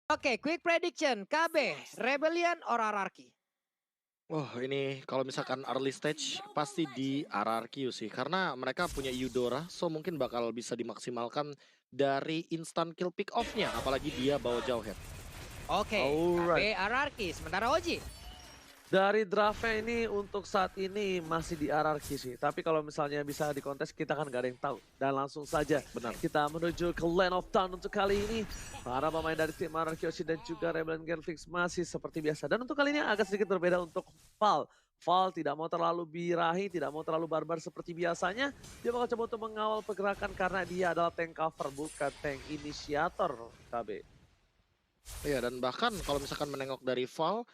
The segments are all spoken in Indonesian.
Oke, quick prediction. KB, Rebellion or Ararki? Wah, ini kalau misalkan early stage pasti di RRQ sih karena mereka punya Eudora, so mungkin bakal bisa dimaksimalkan dari instant kill pick off-nya apalagi dia bawa jauh head. Oke, Alright. KB Ararki. Sementara Oji. Dari draftnya ini untuk saat ini masih di RRQ sih. Tapi kalau misalnya bisa di kontes kita kan gak ada yang tahu. Dan langsung saja Benar. kita menuju ke Land of Dawn untuk kali ini. Para pemain dari tim RRQ Oshi dan juga Rebellion Genflix masih seperti biasa. Dan untuk kali ini agak sedikit berbeda untuk Val. Val tidak mau terlalu birahi, tidak mau terlalu barbar seperti biasanya. Dia bakal coba untuk mengawal pergerakan karena dia adalah tank cover bukan tank inisiator KB. Iya, dan bahkan kalau misalkan menengok dari Val,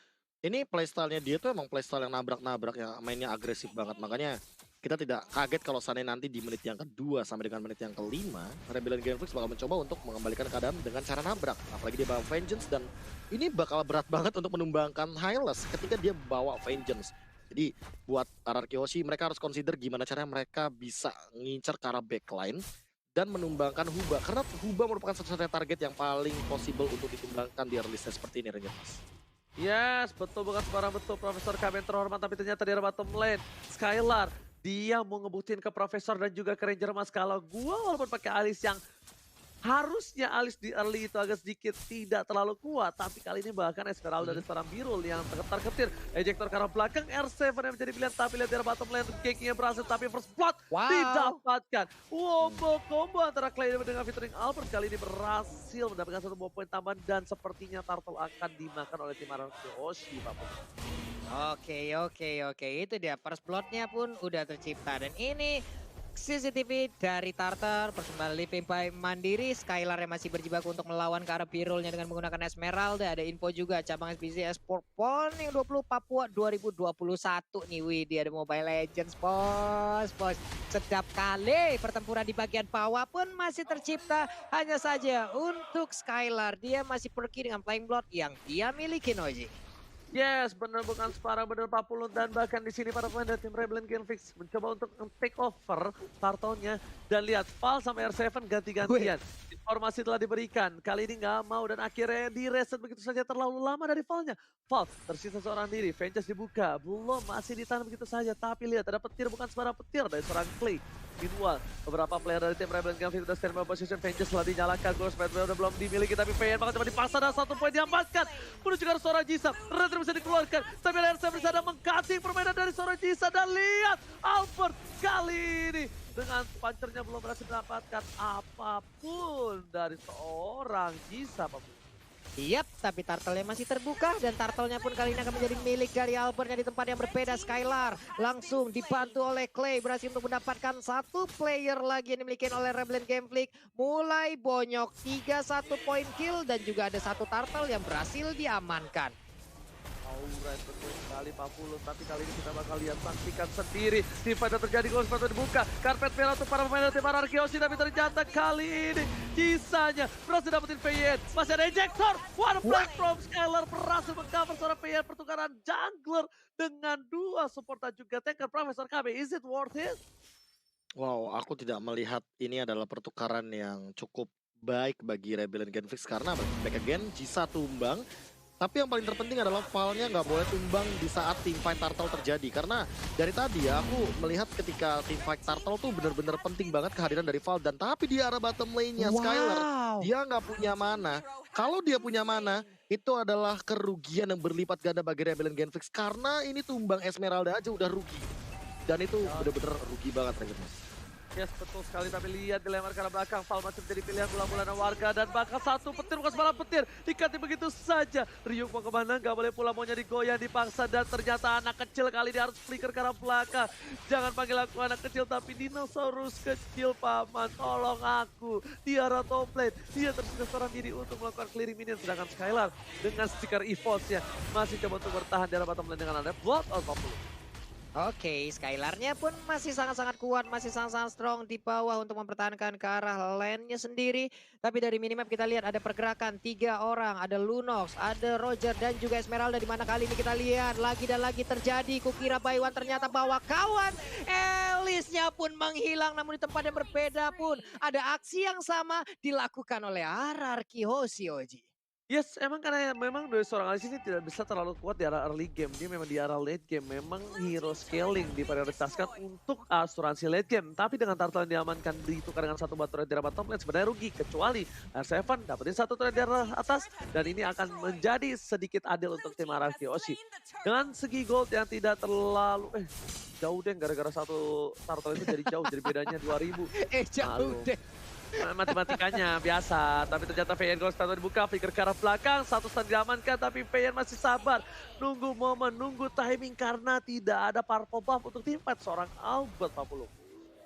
ini playstyle-nya dia tuh emang playstyle yang nabrak-nabrak ya, mainnya agresif banget. Makanya kita tidak kaget kalau seandainya nanti di menit yang kedua sampai dengan menit yang kelima, Rebellion Genflix bakal mencoba untuk mengembalikan keadaan dengan cara nabrak. Apalagi dia bawa Vengeance dan ini bakal berat banget untuk menumbangkan Hylas ketika dia bawa Vengeance. Jadi buat RRQ Hoshi mereka harus consider gimana caranya mereka bisa ngincer ke arah backline dan menumbangkan Huba. Karena Huba merupakan satu-satunya target yang paling possible untuk ditumbangkan di early stage seperti ini, Rangers. Yes, betul bukan sembarang betul Profesor Kamen terhormat tapi ternyata di bottom lane. Skylar, dia mau ngebuktiin ke Profesor dan juga ke Ranger Mas kalau gua walaupun pakai alis yang harusnya alis di early itu agak sedikit tidak terlalu kuat. Tapi kali ini bahkan Esmeralda dari seorang Birul yang terketar-ketir. Ejector ke arah belakang, R7 yang menjadi pilihan. Tapi lihat di bottom lane, Kekingnya berhasil. Tapi first blood Wow. didapatkan. Combo antara Clay dengan featuring Albert. Kali ini berhasil mendapatkan satu buah poin tambahan. Dan sepertinya Turtle akan dimakan oleh tim RRQ Oshi, Pak. Oke. Itu dia. First blood-nya pun udah tercipta. Dan ini CCTV dari Tartar, persembahan Living by Mandiri, Skylar yang masih berjibaku untuk melawan ke arah Birulnya dengan menggunakan Esmeralda. Ada info juga cabang SBC Esport Pon yang 20 Papua 2021 nih. Wih, dia ada Mobile Legends, bos. Sedap kali pertempuran di bagian bawah pun masih tercipta. Hanya saja untuk Skylar, dia masih pergi dengan Flying Blood yang dia miliki, Noji. Yes, benar bukan separah, benar 40 dan bahkan di sini para pemain dari tim Rebellion Genflix mencoba untuk take over Tartonnya dan lihat Val sama R7 ganti-gantian. Informasi telah diberikan, kali ini nggak mau dan akhirnya di reset begitu saja terlalu lama dari Valnya. Val tersisa seorang diri, Vengeance dibuka, belum masih ditahan begitu saja tapi lihat ada petir bukan sebarang petir dari seorang Clay. Meanwhile, beberapa player dari tim Rebellion Genflix sudah stand by position, Vengeance telah dinyalakan, Ghost Batman udah belum dimiliki tapi PN bakal coba dipaksa dan satu poin diamankan. Menuju ke arah seorang Jisa, Retro bisa dikeluarkan, tapi RC bersama mengcutting permainan dari seorang Jisa dan lihat Albert kali ini dengan punchernya belum berhasil mendapatkan apapun dari seorang Jisa, Pak. Yap, tapi turtle-nya masih terbuka dan turtle-nya pun kali ini akan menjadi milik dari Albertnya di tempat yang berbeda. Skylar langsung dibantu oleh Clay berhasil untuk mendapatkan satu player lagi yang dimiliki oleh Rebellion Genflix. Mulai bonyok 3-1 point kill dan juga ada satu turtle yang berhasil diamankan. Alright, betul sekali 40, tapi kali ini kita bakal lihat saksikan sendiri. Tim fight terjadi, gol sepatu dibuka. Karpet merah untuk para pemain dari tim RRQ Oshi, tapi ternyata kali ini kisahnya berhasil dapetin VN. Masih ada ejector. What a play from Skylar, berhasil mengcover seorang VN pertukaran jungler dengan dua support dan juga tanker. Profesor KB, is it worth it? Wow, aku tidak melihat ini adalah pertukaran yang cukup baik bagi Rebellion Genflix karena back again Jisa tumbang. Tapi yang paling terpenting adalah Val-nya nggak boleh tumbang di saat teamfight Turtle terjadi. Karena dari tadi ya aku melihat ketika teamfight Turtle tuh bener-bener penting banget kehadiran dari Val. Dan tapi di arah bottom lane-nya Skylar, dia nggak punya mana. Kalau dia punya mana, itu adalah kerugian yang berlipat ganda bagi Rebellion Genflix. Karena ini tumbang Esmeralda aja udah rugi. Dan itu bener-bener rugi banget, Rangers. Yes, betul sekali, tapi lihat dilempar ke arah belakang. Val masih menjadi pilihan bola-bola warga dan bahkan satu petir bukan semalam petir. Dikati begitu saja. Ryuk mau kemana? Gak boleh pulang, maunya digoyang, dipaksa dan ternyata anak kecil kali ini harus flicker ke arah belakang. Jangan panggil aku anak kecil tapi dinosaurus kecil, paman. Tolong aku. Di arah top lane. Dia tersisa seorang diri untuk melakukan clearing minion. Sedangkan Skylar dengan stiker EVOS-nya masih coba untuk bertahan di arah bottom lane dengan ada Blood on 40. Oke, Skylar-nya pun masih sangat-sangat kuat, masih sangat-sangat strong di bawah untuk mempertahankan ke arah lane-nya sendiri. Tapi dari minimap kita lihat ada pergerakan 3 orang, ada Lunox, ada Roger dan juga Esmeralda di mana kali ini kita lihat lagi dan lagi terjadi. Kukira Baywan ternyata bawa kawan. Elisnya pun menghilang namun di tempat yang berbeda pun ada aksi yang sama dilakukan oleh RRQ Hoshi, Oji. Yes, emang karena memang dari seorang Alisy ini tidak bisa terlalu kuat di arah early game. Dia memang di arah late game. Memang hero scaling diprioritaskan untuk asuransi late game. Tapi dengan turtle yang diamankan ditukar dengan satu batu di arah bottom lane sebenarnya rugi. Kecuali R7 dapetin satu turret di arah atas. Dan ini akan menjadi sedikit adil untuk tim arah Kyoshi. Dengan segi gold yang tidak terlalu... jauh deh gara-gara satu turtle itu jadi jauh. Jadi bedanya 2000. Jauh Halo. deh. Matematikanya biasa, tapi ternyata VN Gold stand dibuka, flicker ke arah belakang, satu stand diamankan, tapi VN masih sabar. Nunggu momen, nunggu timing karena tidak ada purple buff untuk tim fight seorang Albert 40.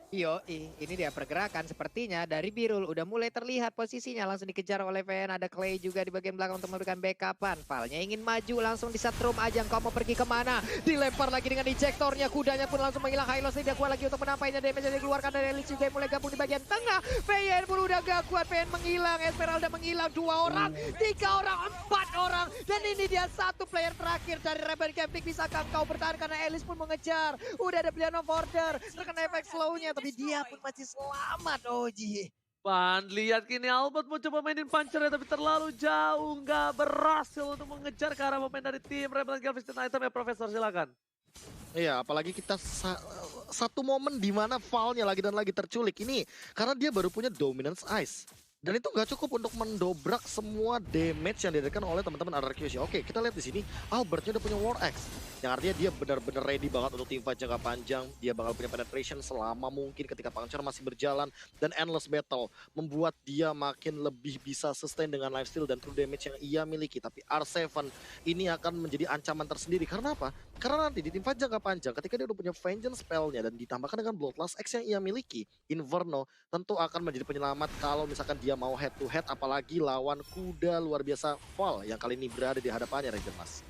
Ini dia pergerakan sepertinya dari Birul udah mulai terlihat posisinya langsung dikejar oleh VN, ada Clay juga di bagian belakang untuk memberikan backupan. Valnya ingin maju langsung disetrum aja, kau mau pergi kemana? Dilempar lagi dengan ejektornya, kudanya pun langsung menghilang. Hylos tidak kuat lagi untuk menampainya, damage yang dikeluarkan dari Elite juga mulai gabung di bagian tengah. VN pun udah gak kuat, VN menghilang, Esmeralda menghilang, 2 orang, 3 orang, 4 orang. Dan ini dia satu player terakhir dari Rebel Camping, bisakah kau bertahan karena Elis pun mengejar. Udah ada pilihan of order, terkena efek slow-nya. Tapi dia pun masih selamat, Oji. Ban, lihat kini Albert mau coba mainin puncher tapi terlalu jauh. Nggak berhasil untuk mengejar ke arah pemain dari tim Rebel Galveston Item ya Profesor, silakan. Iya, apalagi kita satu momen di mana Val-nya lagi dan lagi terculik ini karena dia baru punya Dominance Ice. Dan itu nggak cukup untuk mendobrak semua damage yang diberikan oleh teman-teman RRQ. Oke, kita lihat di sini Albertnya udah punya War Axe. Yang artinya dia benar-benar ready banget untuk teamfight jangka panjang. Dia bakal punya penetration selama mungkin ketika Puncture masih berjalan. Dan endless battle membuat dia makin lebih bisa sustain dengan lifesteal dan true damage yang ia miliki. Tapi R7 ini akan menjadi ancaman tersendiri. Karena apa? Karena nanti di teamfight jangka panjang ketika dia udah punya Vengeance spell-nya dan ditambahkan dengan Bloodlust X yang ia miliki, Inferno tentu akan menjadi penyelamat kalau misalkan dia mau head to head, apalagi lawan kuda luar biasa Val yang kali ini berada di hadapannya, Ranger Mas.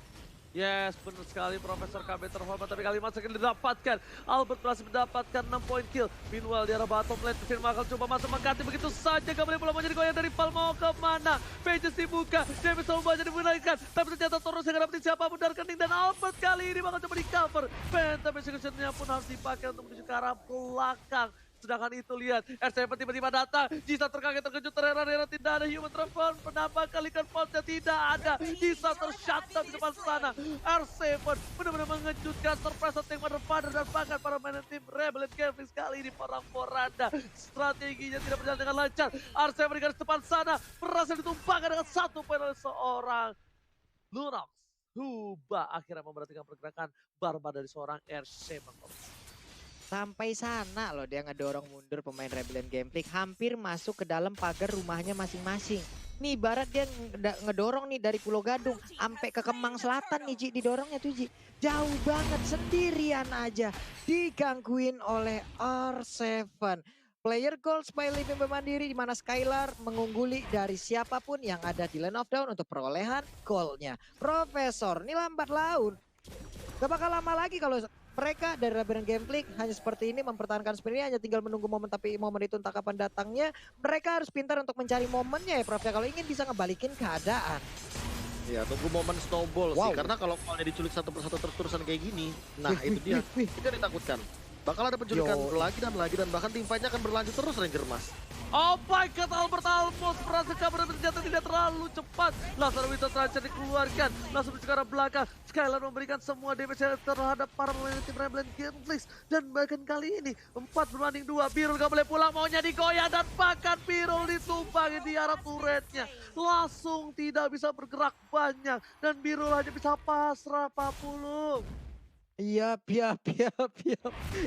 Yes, benar sekali Profesor KB terhormat, tapi kali masih akan didapatkan. Albert berhasil mendapatkan 6 poin kill. Meanwhile di arah bottom lane, Finn akan coba masuk mengganti begitu saja. Gak boleh pulang menjadi goyang dari Val, mau kemana? Pages dibuka, damage selalu banyak digunakan. Tapi ternyata Toros yang dapetin siapapun dari Kening, dan Albert kali ini bakal coba di cover. Phantom execution-nya pun harus dipakai untuk menuju ke arah belakang. Sedangkan itu lihat, R7 tiba-tiba datang. Jisa terkaget terkejut terheran-heran tidak ada human transform. Penambah kalikan faultnya tidak ada. Jisa tershutdown di depan sana. R7 benar-benar mengejutkan, surprise yang Motherfather dan bahkan para main tim Rebel Kevin kali ini perang poranda. Strateginya tidak berjalan dengan lancar. R7 di garis depan sana berhasil ditumpahkan dengan 1 poin oleh seorang Lunox. Huba akhirnya memperhatikan pergerakan barbar dari seorang R7. Sampai sana loh dia ngedorong mundur pemain Rebellion Gameplay, hampir masuk ke dalam pagar rumahnya masing-masing. Nih ibarat dia ngedorong nih dari Pulau Gadung sampai ke Kemang Selatan nih Ji, didorongnya tuh Ji. Jauh banget, sendirian aja digangguin oleh R7. Player goals by Living Mandiri di mana Skylar mengungguli dari siapapun yang ada di Lane of Dawn untuk perolehan golnya. Profesor, ini lambat laun. Gak bakal lama lagi kalau mereka dari Rebellion Gameplay hanya seperti ini mempertahankan seperti ini, hanya tinggal menunggu momen, tapi momen itu entah kapan datangnya. Mereka harus pintar untuk mencari momennya ya Prof ya, kalau ingin bisa ngebalikin keadaan. Ya, tunggu momen snowball sih, karena kalau Valnya diculik satu persatu terus-terusan kayak gini, nah itu dia, itu yang ditakutkan. Bakal ada penculikan lagi dan bahkan tim fight-nya akan berlanjut terus Ranger Mas. Oh my god, Albert almost berhasil kabur dan ternyata tidak terlalu cepat. Laser Winter Terancam dikeluarkan, langsung ke arah belakang. Skylar memberikan semua damage terhadap para pemain tim Rebellion Gameplay. Dan bahkan kali ini 4-2. Birul gak boleh pulang, maunya digoyah dan bahkan Birul ditumpangi di arah turretnya. Langsung tidak bisa bergerak banyak dan Birul hanya bisa pasrah 40. Yap.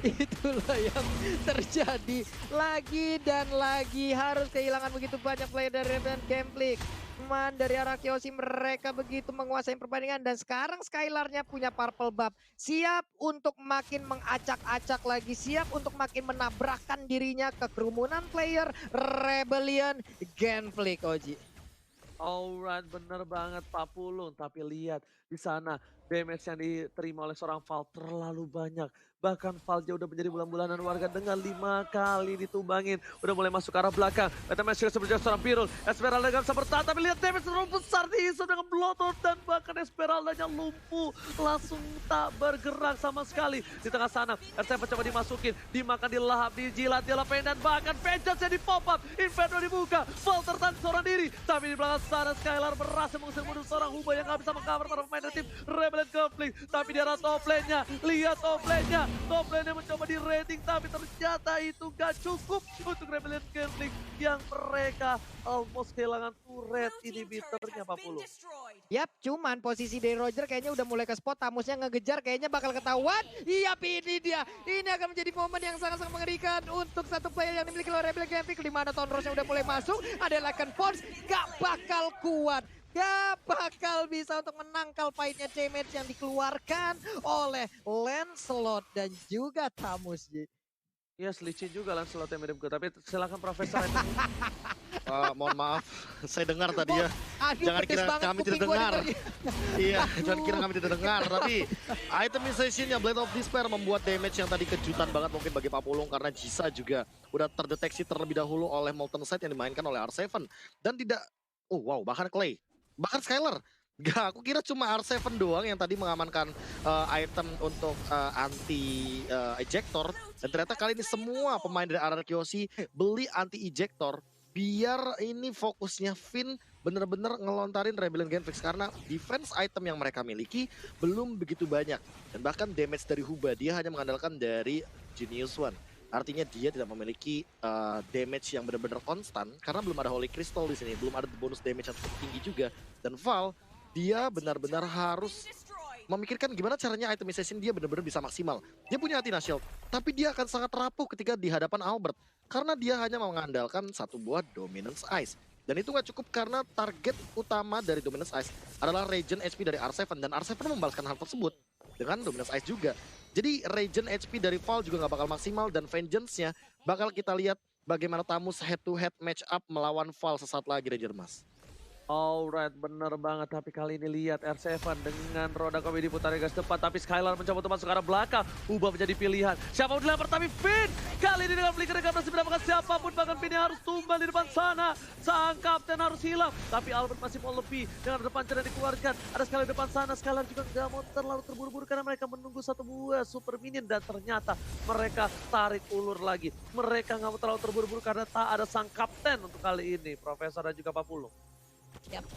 Itulah yang terjadi lagi dan lagi, harus kehilangan begitu banyak player dari Rebellion Gameplay. Teman dari arah Kyoshi, mereka begitu menguasai pertandingan dan sekarang Skylarnya punya purple buff. Siap untuk makin mengacak-acak lagi, siap untuk makin menabrakkan dirinya ke kerumunan player Rebellion Gameplay, Koji. Alright, bener banget Pak Pulung. Tapi lihat di sana damage yang diterima oleh seorang Val terlalu banyak. Bahkan Valja udah menjadi bulan-bulanan warga dengan 5 kali ditumbangin. Udah mulai masuk ke arah belakang. Meta Match juga seperti seorang Birul. Esmeralda gak bisa bertahan, tapi lihat damage terlalu besar diisu dengan Bloodthorn. Dan bahkan Esmeraldanya lumpuh. Langsung tak bergerak sama sekali. Di tengah sana, R7 coba dimasukin. Dimakan, dilahap, dijilat, dilepain. Dan bahkan Vengeance di pop up. Inferno dibuka. Val tertahan seorang diri. Tapi di belakang sana Skylar berhasil mengusir mundur seorang Huba yang gak bisa mengcover para pemain dari tim Rebellion Conflict. Tapi di arah top lane-nya. Lihat top lane-nya. Top lane-nya mencoba di rating, tapi ternyata itu gak cukup untuk Rebellion Conflict yang mereka almost kehilangan turret inhibitornya 40. Yap, cuman posisi dari Roger kayaknya udah mulai ke spot, Tamusnya ngegejar kayaknya bakal ketahuan. Iya, ini dia. Ini akan menjadi momen yang sangat-sangat mengerikan untuk satu player yang dimiliki oleh Rebellion Conflict, di mana Tonrosnya udah mulai masuk, ada Lycan Force, gak bakal kuat. Gak bakal bisa untuk menangkal fight-nya damage yang dikeluarkan oleh Lancelot dan juga Tamus. Iya, licin juga Lancelot yang mirip gue, tapi silakan Profesor. Mohon maaf, saya dengar tadi ya. Aduh, Jangan pedes kira banget kami kuping tidak gua dengar. dengernya. Iya, jangan kira kami tidak dengar. Tapi itemization-nya Blade of Despair membuat damage yang tadi kejutan banget mungkin bagi Papulung. Karena Jisa juga udah terdeteksi terlebih dahulu oleh Molten Side yang dimainkan oleh R7. Dan tidak, oh wow, bahkan Clay. Bahkan Skylar. Gak, aku kira cuma R7 doang yang tadi mengamankan item untuk anti ejector. Dan ternyata kali ini semua pemain dari RRQC beli anti ejector. Biar ini fokusnya Finn bener-bener ngelontarin Rebellion Genfix. Karena defense item yang mereka miliki belum begitu banyak. Dan bahkan damage dari Huba dia hanya mengandalkan dari Genius One. Artinya dia tidak memiliki damage yang benar-benar konstan karena belum ada Holy Crystal di sini, belum ada bonus damage yang cukup tinggi juga. Dan Val, dia benar-benar harus memikirkan gimana caranya itemization dia benar-benar bisa maksimal. Dia punya Athena Shield, tapi dia akan sangat rapuh ketika di hadapan Albert karena dia hanya mengandalkan satu buah Dominance Ice. Dan itu nggak cukup karena target utama dari Dominance Ice adalah regen HP dari R7 dan R7 membalaskan hal tersebut dengan Dominance Ice juga. Jadi regen HP dari Val juga nggak bakal maksimal dan Vengeance-nya bakal kita lihat bagaimana Tamus head to head match up melawan Val sesaat lagi Ranger Mas. Alright, bener banget. Tapi kali ini lihat R7 dengan roda kopi diputar gas depan. Tapi Skylar mencoba untuk masuk ke arah belakang. Ubah menjadi pilihan. Siapa yang dilempar tapi Finn. Kali ini dengan flicker gak berhasil mendapatkan siapapun. Bahkan Finn harus tumbal di depan sana. Sang kapten harus hilang. Tapi Albert masih mau lebih. Dengan depan cerah dikeluarkan. Ada Skylar di depan sana. Skylar juga gak mau terlalu terburu-buru. Karena mereka menunggu satu buah super minion. Dan ternyata mereka tarik ulur lagi. Mereka gak mau terlalu terburu-buru. Karena tak ada sang kapten untuk kali ini. Profesor dan juga Papulung. Yap.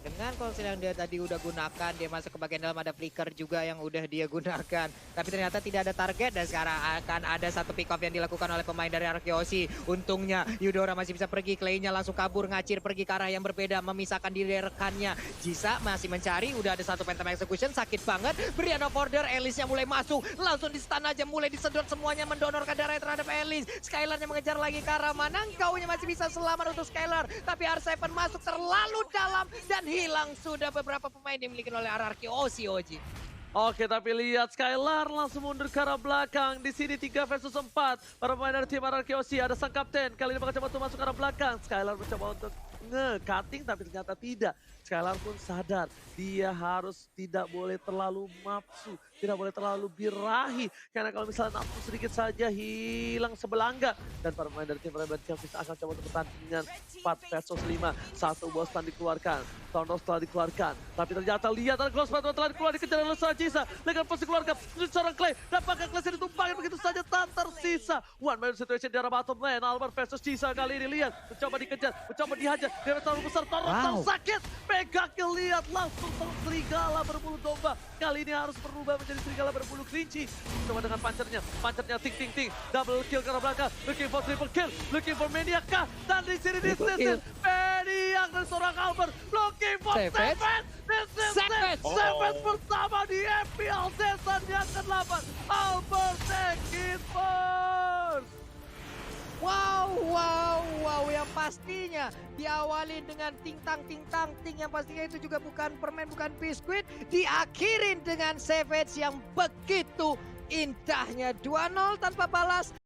Dengan konsel yang dia tadi udah gunakan, dia masuk ke bagian dalam, ada flicker juga yang udah dia gunakan. Tapi ternyata tidak ada target dan sekarang akan ada satu pick off yang dilakukan oleh pemain dari RQC. Untungnya Eudora masih bisa pergi, Clay-nya langsung kabur, ngacir pergi ke arah yang berbeda, memisahkan diri dari rekannya. Jisa masih mencari, udah ada satu Phantom Execution, sakit banget. Brian of Order, Elise-nya mulai masuk, langsung di stun aja, mulai disedot semuanya, mendonorkan darah terhadap Elise. Skylar-nya mengejar lagi ke arah mana, Engkau-nya masih bisa selamat untuk Skylar. Tapi R7 masuk terlalu dalam dan hilang sudah beberapa pemain dimiliki oleh RRQC Oji. Oke, tapi lihat Skylar langsung mundur ke arah belakang. Di sini 3 versus 4. Para pemain dari tim RRQC, ada sang kapten. Kali ini mencoba untuk masuk ke arah belakang. Skylar mencoba untuk nge-cutting tapi ternyata tidak. Skylar pun sadar dia harus tidak boleh terlalu nafsu, tidak boleh terlalu birahi. Karena kalau misalnya nafsu sedikit saja hilang sebelangga. Dan para pemain dari tim Rebellion Conflict akan coba untuk pertandingan 4 versus 5. Satu bos stand dikeluarkan, Thornros telah dikeluarkan. Tapi ternyata lihat ada close battle telah dikeluarkan, dikejar oleh Sajisa. Dengan posisi keluarga, seorang Clay. Dapatkan Clay ditumpangin begitu saja tak tersisa. One man situation di arah bottom lane. Albert versus Jisa kali ini lihat. Mencoba dikejar, mencoba dihajar. Dia terlalu besar, Thornros sakit. Pegang lihat langsung serigala berbulu domba. Kali ini harus berubah menjadi serigala berbulu kelinci. Coba dengan pancernya ting. Double kill ke arah belakang. Looking for triple kill, looking for Maniac kah? Dan di sini disisin Maniac dan seorang Albert. Looking for Savage. This is Savage bersama di FPL season yang ke-8. Albert take it first. Wow, yang pastinya diawali dengan ting tang yang pastinya itu juga bukan permen, bukan biskuit, diakhirin dengan Savage yang begitu indahnya 2-0 tanpa balas.